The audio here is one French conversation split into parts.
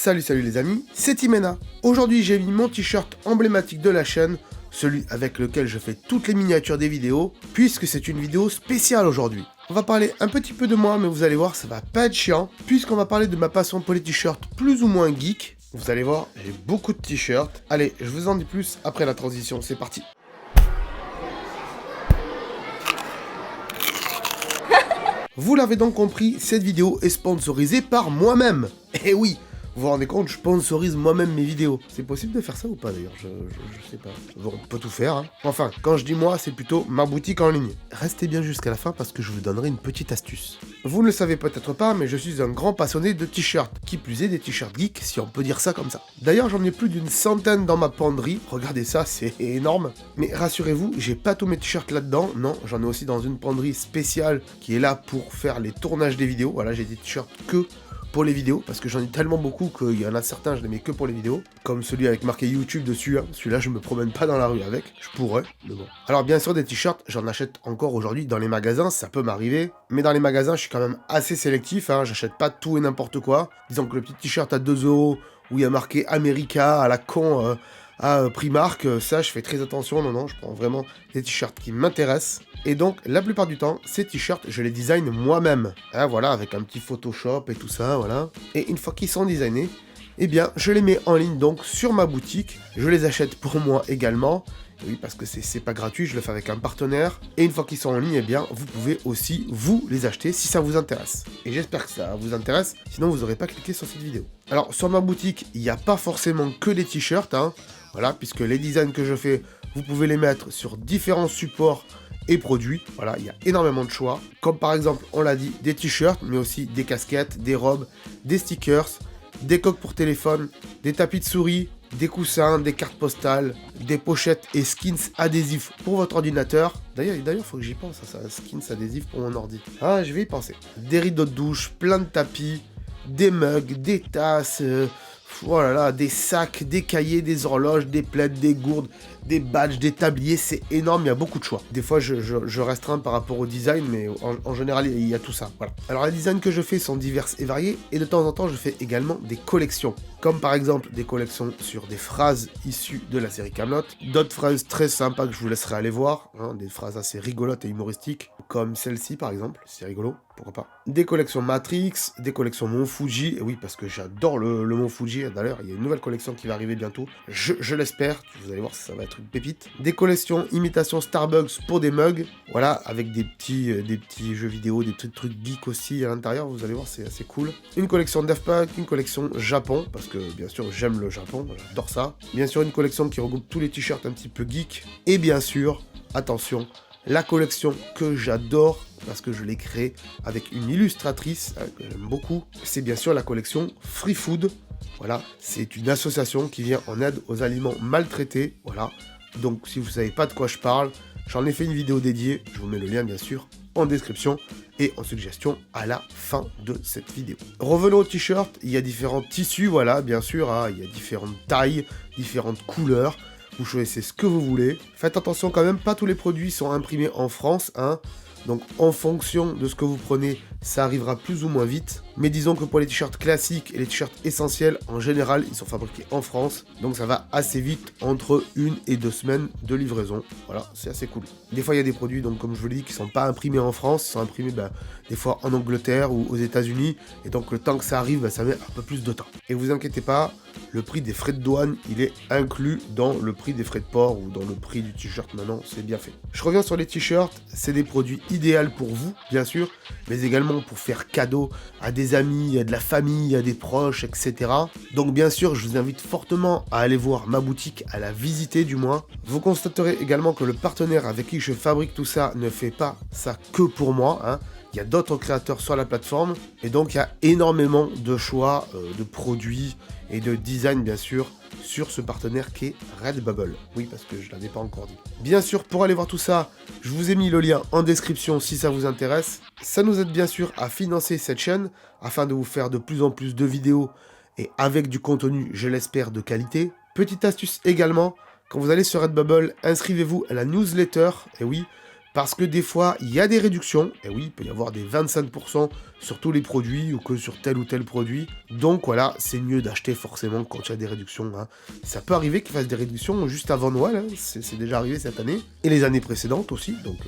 Salut les amis, c'est Timena. Aujourd'hui j'ai mis mon t-shirt emblématique de la chaîne, celui avec lequel je fais toutes les miniatures des vidéos, puisque c'est une vidéo spéciale aujourd'hui. On va parler un petit peu de moi, mais vous allez voir, ça va pas être chiant, puisqu'on va parler de ma passion pour les t-shirts plus ou moins geek. Vous allez voir, j'ai beaucoup de t-shirts. Allez, je vous en dis plus après la transition, c'est parti. Vous l'avez donc compris, cette vidéo est sponsorisée par moi-même. Eh oui, vous vous rendez compte, je sponsorise moi-même mes vidéos. C'est possible de faire ça ou pas d'ailleurs, je sais pas. On peut tout faire, hein. Enfin, quand je dis moi, c'est plutôt ma boutique en ligne. Restez bien jusqu'à la fin parce que je vous donnerai une petite astuce. Vous ne le savez peut-être pas, mais je suis un grand passionné de t-shirts. Qui plus est des t-shirts geeks, si on peut dire ça comme ça. D'ailleurs, j'en ai plus d'une centaine dans ma penderie. Regardez ça, c'est énorme. Mais rassurez-vous, j'ai pas tous mes t-shirts là-dedans. Non, j'en ai aussi dans une penderie spéciale qui est là pour faire les tournages des vidéos. Voilà, j'ai des t-shirts que pour les vidéos, parce que j'en ai tellement beaucoup qu'il y en a certains, je les mets que pour les vidéos, comme celui avec marqué YouTube dessus, hein. Celui-là je me promène pas dans la rue avec, je pourrais, mais bon. Alors bien sûr des t-shirts, j'en achète encore aujourd'hui dans les magasins, ça peut m'arriver, mais dans les magasins je suis quand même assez sélectif, hein. J'achète pas tout et n'importe quoi. Disons que le petit t-shirt à 2 € où il y a marqué America à la con à Primark, ça je fais très attention, non, je prends vraiment des t-shirts qui m'intéressent. Et donc, la plupart du temps, ces t-shirts, je les design moi-même. Hein, voilà, avec un petit Photoshop et tout ça, voilà. Et une fois qu'ils sont designés, eh bien, je les mets en ligne donc sur ma boutique. Je les achète pour moi également. Et oui, parce que c'est pas gratuit, je le fais avec un partenaire. Et une fois qu'ils sont en ligne, eh bien, vous pouvez aussi vous les acheter si ça vous intéresse. Et j'espère que ça vous intéresse, sinon vous n'aurez pas cliqué sur cette vidéo. Alors, sur ma boutique, il n'y a pas forcément que des t-shirts, hein. Voilà, puisque les designs que je fais, vous pouvez les mettre sur différents supports et produits. Voilà, il y a énormément de choix. Comme par exemple, on l'a dit, des t-shirts, mais aussi des casquettes, des robes, des stickers, des coques pour téléphone, des tapis de souris, des coussins, des cartes postales, des pochettes et skins adhésifs pour votre ordinateur. D'ailleurs, faut que j'y pense à ça, skins adhésifs pour mon ordi. Ah, je vais y penser. Des rideaux de douche, plein de tapis, des mugs, des tasses, voilà, des sacs, des cahiers, des horloges, des plaids, des gourdes, des badges, des tabliers, c'est énorme, il y a beaucoup de choix. Des fois, je restreins par rapport au design, mais en général, il y a tout ça, voilà. Alors, les designs que je fais sont divers et variés, et de temps en temps, je fais également des collections. Comme par exemple, des collections sur des phrases issues de la série Kaamelott, d'autres phrases très sympas que je vous laisserai aller voir, hein, des phrases assez rigolotes et humoristiques, comme celle-ci par exemple, c'est rigolo, pourquoi pas. Des collections Matrix, des collections Mont Fuji, et oui, parce que j'adore le Mont Fuji, d'ailleurs, il y a une nouvelle collection qui va arriver bientôt, je l'espère, vous allez voir, ça va être une pépite. Des collections imitation Starbucks pour des mugs, voilà, avec des petits jeux vidéo, des petits trucs geeks aussi à l'intérieur, vous allez voir, c'est assez cool. Une collection Daft Punk, une collection Japon, parce que bien sûr j'aime le Japon, j'adore ça. Bien sûr une collection qui regroupe tous les t-shirts un petit peu geek, et bien sûr, attention, la collection que j'adore, parce que je l'ai créée avec une illustratrice que j'aime beaucoup, c'est bien sûr la collection Free Food. Voilà, c'est une association qui vient en aide aux aliments maltraités, voilà. Donc si vous savez pas de quoi je parle, j'en ai fait une vidéo dédiée, je vous mets le lien bien sûr en description et en suggestion à la fin de cette vidéo. Revenons au t-shirt, il y a différents tissus, voilà, bien sûr, hein, il y a différentes tailles, différentes couleurs, vous choisissez ce que vous voulez. Faites attention quand même, pas tous les produits sont imprimés en France, hein. Donc en fonction de ce que vous prenez, ça arrivera plus ou moins vite. Mais disons que pour les t-shirts classiques et les t-shirts essentiels, en général, ils sont fabriqués en France. Donc ça va assez vite, entre 1 et 2 semaines de livraison. Voilà, c'est assez cool. Des fois, il y a des produits, donc comme je vous l'ai dit, qui ne sont pas imprimés en France. Ils sont imprimés des fois en Angleterre ou aux États-Unis. Et donc le temps que ça arrive, ça met un peu plus de temps. Et vous inquiétez pas, le prix des frais de douane, il est inclus dans le prix des frais de port ou dans le prix du t-shirt maintenant, c'est bien fait. Je reviens sur les t-shirts, c'est des produits idéaux pour vous, bien sûr, mais également pour faire cadeau à des amis, à de la famille, à des proches, etc. Donc bien sûr, je vous invite fortement à aller voir ma boutique, à la visiter du moins. Vous constaterez également que le partenaire avec qui je fabrique tout ça ne fait pas ça que pour moi, hein. Il y a d'autres créateurs sur la plateforme, et donc il y a énormément de choix de produits et de design, bien sûr, sur ce partenaire qui est Redbubble. Oui, parce que je ne l'avais pas encore dit. Bien sûr, pour aller voir tout ça, je vous ai mis le lien en description si ça vous intéresse. Ça nous aide bien sûr à financer cette chaîne, afin de vous faire de plus en plus de vidéos, et avec du contenu, je l'espère, de qualité. Petite astuce également, quand vous allez sur Redbubble, inscrivez-vous à la newsletter, et oui, Parce que des fois, il y a des réductions, et oui, il peut y avoir des 25% sur tous les produits ou que sur tel ou tel produit. Donc voilà, c'est mieux d'acheter forcément quand il y a des réductions. Hein. Ça peut arriver qu'ils fassent des réductions juste avant Noël, hein. C'est déjà arrivé cette année, et les années précédentes aussi. Donc,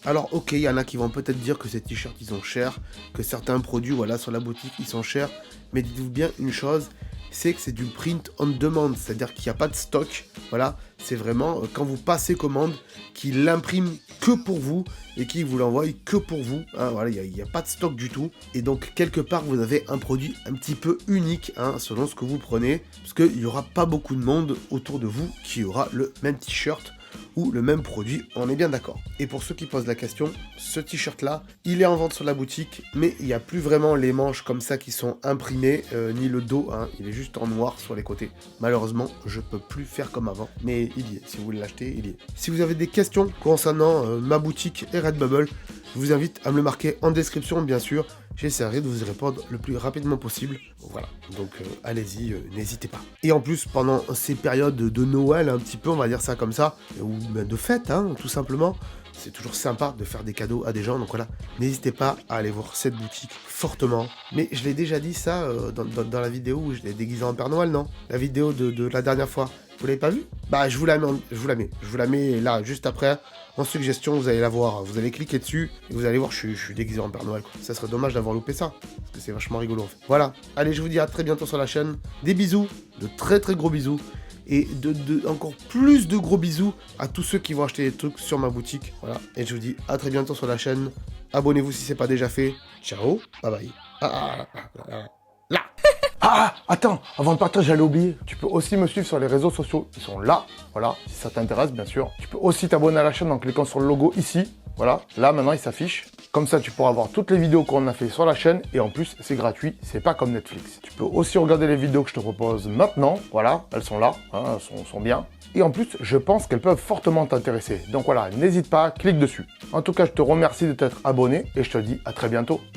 Alors ok, il y en a qui vont peut-être dire que ces t-shirts ils sont chers, que certains produits voilà, sur la boutique ils sont chers, mais dites-vous bien une chose, c'est que c'est du print on demand, c'est-à-dire qu'il n'y a pas de stock, voilà, c'est vraiment quand vous passez commande, qu'il l'imprime que pour vous et qu'il vous l'envoie que pour vous, hein, voilà, il n'y a pas de stock du tout, et donc quelque part vous avez un produit un petit peu unique, hein, selon ce que vous prenez, parce qu'il n'y aura pas beaucoup de monde autour de vous qui aura le même t-shirt, ou le même produit, on est bien d'accord. Et pour ceux qui posent la question, ce t-shirt là, il est en vente sur la boutique, mais il n'y a plus vraiment les manches comme ça qui sont imprimées, ni le dos, hein, il est juste en noir sur les côtés. Malheureusement, je peux plus faire comme avant, mais il y est, si vous voulez l'acheter, il y est. Si vous avez des questions concernant ma boutique et Redbubble, je vous invite à me le marquer en description, bien sûr. J'essaierai de vous y répondre le plus rapidement possible. Voilà, donc allez-y, n'hésitez pas. Et en plus, pendant ces périodes de Noël, un petit peu, on va dire ça comme ça, ou même de fête, hein, tout simplement, c'est toujours sympa de faire des cadeaux à des gens. Donc voilà, n'hésitez pas à aller voir cette boutique fortement. Mais je l'ai déjà dit ça dans la vidéo où je l'ai déguisé en Père Noël, non? La vidéo de la dernière fois. Vous l'avez pas vu? Bah je vous la mets là juste après en suggestion, vous allez la voir, vous allez cliquer dessus et vous allez voir je suis déguisé en Père Noël quoi. Ça serait dommage d'avoir loupé ça parce que c'est vachement rigolo en fait. Voilà, allez je vous dis à très bientôt sur la chaîne, des bisous, de très très gros bisous et encore plus de gros bisous à tous ceux qui vont acheter des trucs sur ma boutique. Voilà, et je vous dis à très bientôt sur la chaîne, abonnez-vous si c'est pas déjà fait, ciao, bye bye. Là. Ah, attends, avant de partir, j'allais oublier. Tu peux aussi me suivre sur les réseaux sociaux. Ils sont là, voilà, si ça t'intéresse, bien sûr. Tu peux aussi t'abonner à la chaîne en cliquant sur le logo ici. Voilà, là, maintenant, il s'affiche. Comme ça, tu pourras voir toutes les vidéos qu'on a fait sur la chaîne. Et en plus, c'est gratuit, c'est pas comme Netflix. Tu peux aussi regarder les vidéos que je te propose maintenant. Voilà, elles sont là, hein, elles sont bien. Et en plus, je pense qu'elles peuvent fortement t'intéresser. Donc voilà, n'hésite pas, clique dessus. En tout cas, je te remercie de t'être abonné et je te dis à très bientôt.